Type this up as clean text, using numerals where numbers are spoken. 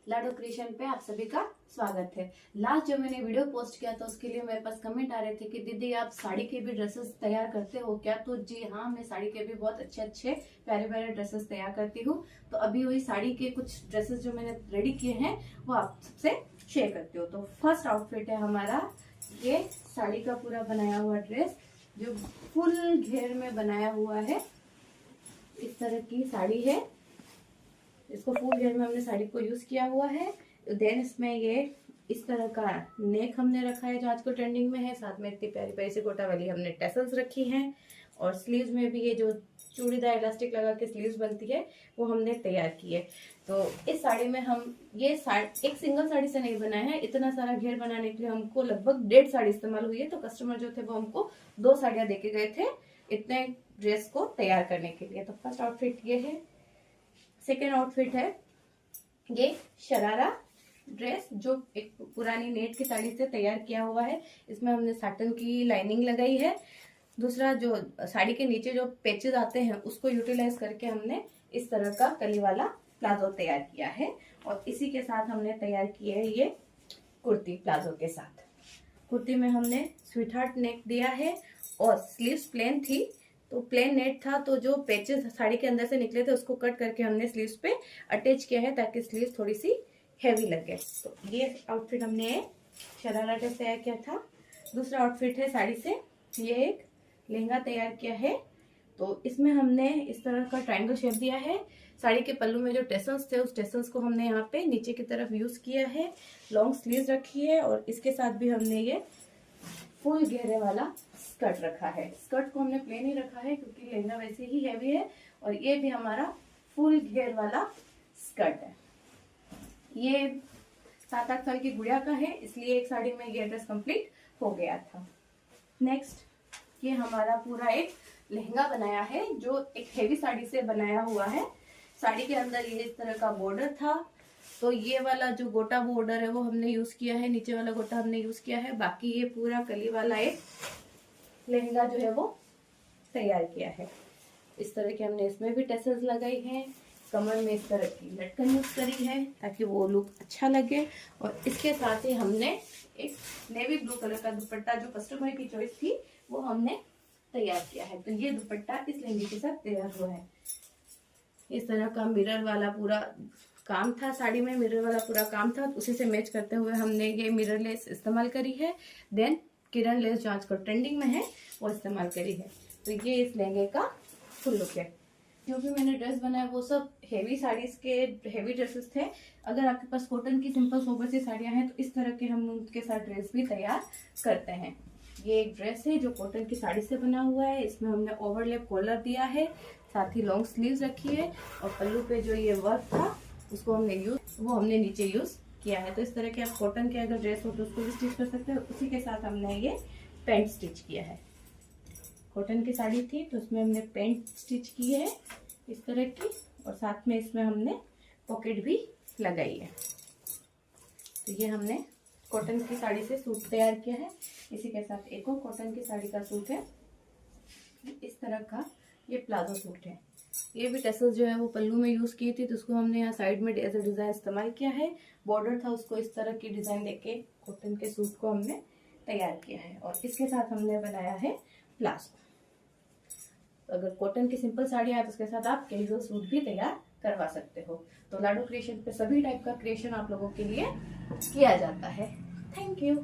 लाडो creation पे आप सभी का स्वागत है। लास्ट जो मैंने वीडियो पोस्ट किया था उसके लिए मेरे पास कमेंट आ रहे थे कि दीदी आप साड़ी के भी ड्रेसेस तैयार करते हो क्या? तो जी हाँ, मैं साड़ी के भी बहुत अच्छे प्यारे प्यारे ड्रेसेस तैयार करती हूँ। तो अभी वही साड़ी के कुछ ड्रेसेस जो मैंने रेडी किए हैं वो आप सबसे शेयर करती हूँ। तो फर्स्ट आउटफिट है हमारा ये साड़ी का पूरा बनाया हुआ ड्रेस जो फुल घेर में बनाया हुआ है। इस तरह की साड़ी है, इसको फुल घेर में हमने साड़ी को यूज किया हुआ है। देन इसमें ये इस तरह का नेक हमने रखा है जो आजकल ट्रेंडिंग में है। साथ में इतनी प्यारी प्यारी सी गोटा वाली हमने टेसल्स रखी हैं और स्लीव्स में भी ये जो चूड़ीदार इलास्टिक लगा के स्लीव्स बनती है वो हमने तैयार की है। तो इस साड़ी में हम ये एक सिंगल साड़ी से नहीं बनाया है, इतना सारा घेर बनाने के लिए हमको लगभग 1.5 साड़ी इस्तेमाल हुई है। तो कस्टमर जो थे वो हमको 2 साड़ियां देके गए थे इतने ड्रेस को तैयार करने के लिए। तो फर्स्ट आउटफिट ये है। सेकेंड आउटफिट है ये शरारा ड्रेस जो एक पुरानी नेट की साड़ी से तैयार किया हुआ है। इसमें हमने साटन की लाइनिंग लगाई है। दूसरा जो साड़ी के नीचे जो पेचेस आते हैं उसको यूटिलाइज करके हमने इस तरह का कली वाला प्लाजो तैयार किया है। और इसी के साथ हमने तैयार किया है ये कुर्ती प्लाजो के साथ। कुर्ती में हमने स्वीट हार्ट नेक दिया है और स्लीव्स प्लेन थी तो प्लेन नेट था, तो जो पेचेस साड़ी के अंदर से निकले थे उसको कट करके हमने स्लीव्स पे अटैच किया है ताकि स्लीव्स थोड़ी सी हैवी लगे। तो ये आउटफिट हमने शरारा ड्रेस तैयार किया था। दूसरा आउटफिट है साड़ी से ये एक लहंगा तैयार किया है। तो इसमें हमने इस तरह का ट्रायंगल शेप दिया है। साड़ी के पल्लू में जो टेसल्स थे उस टेसल्स को हमने यहाँ पे नीचे की तरफ यूज किया है। लॉन्ग स्लीव्स रखी है और इसके साथ भी हमने ये फुल घेरे वाला स्कर्ट रखा है। स्कर्ट को हमने प्लेन ही रखा है क्योंकि लहंगा वैसे ही हैवी है। और ये भी हमारा फुल घेर वाला स्कर्ट है। ये 7-8 साल की गुड़िया का है, इसलिए एक साड़ी में ये ड्रेस कंप्लीट हो गया था। नेक्स्ट ये हमारा पूरा एक लहंगा बनाया है जो एक हेवी साड़ी से बनाया हुआ है। साड़ी के अंदर ये इस तरह का बॉर्डर था, तो ये वाला जो गोटा बॉर्डर है वो हमने यूज किया है, नीचे वाला गोटा हमने यूज किया है। बाकी ये पूरा कली वाला एक लहंगा जो है वो तैयार किया है। इस तरह के हमने इसमें भी टेसल्स लगाई हैं। कमर में इस तरह की लटकन यूज करी है ताकि वो लुक अच्छा लगे। और इसके साथ ही हमने एक नेवी ब्लू कलर का दुपट्टा जो कस्टमर की चॉइस थी वो हमने तैयार किया है। तो ये दुपट्टा इस लहंगे के साथ तैयार हुआ है। इस तरह का मिरर वाला पूरा काम था, साड़ी में मिरर वाला पूरा काम था। उसी से मैच करते हुए हमने ये मिरर लेस इस्तेमाल करी है। देन किरण लेस जो आजकल ट्रेंडिंग में है वो इस्तेमाल करी है। तो ये इस लहंगे का फुल लुक है। जो भी मैंने ड्रेस बनाया वो सब हेवी साड़ीज के हेवी ड्रेसेस थे। अगर आपके पास कॉटन की सिंपल सोबर सी साड़ियां हैं तो इस तरह के हम उनके साथ ड्रेस भी तैयार करते हैं। ये एक ड्रेस है जो कॉटन की साड़ी से बना हुआ है। इसमें हमने ओवरलेप कॉलर दिया है, साथ ही लॉन्ग स्लीव्स रखी है और पल्लू पे जो ये वर्क था उसको हमने नीचे यूज किया है। तो इस तरह के आप कॉटन के अगर ड्रेस हो तो उसको भी स्टिच कर सकते हैं। उसी के साथ हमने ये पैंट स्टिच किया है। कॉटन की साड़ी थी तो उसमें हमने पैंट स्टिच की है इस तरह की, और साथ में इसमें हमने पॉकेट भी लगाई है। तो ये हमने कॉटन की साड़ी से सूट तैयार किया है। इसी के साथ एक और कॉटन की साड़ी का सूट है, इस तरह का ये प्लाजो सूट है। ये भी टेसल्स जो है वो पल्लू में यूज की थी तो उसको हमने यहाँ साइड में एज अ डिजाइन इस्तेमाल किया है। बॉर्डर था उसको इस तरह की डिजाइन देके कॉटन के सूट को हमने तैयार किया है। और इसके साथ हमने बनाया है प्लाजो। तो अगर कॉटन की सिंपल साड़ी है तो उसके साथ आप कैजुअल सूट भी तैयार करवा सकते हो। तो लाडो क्रिएशन पे सभी टाइप का क्रिएशन आप लोगों के लिए किया जाता है। Thank you.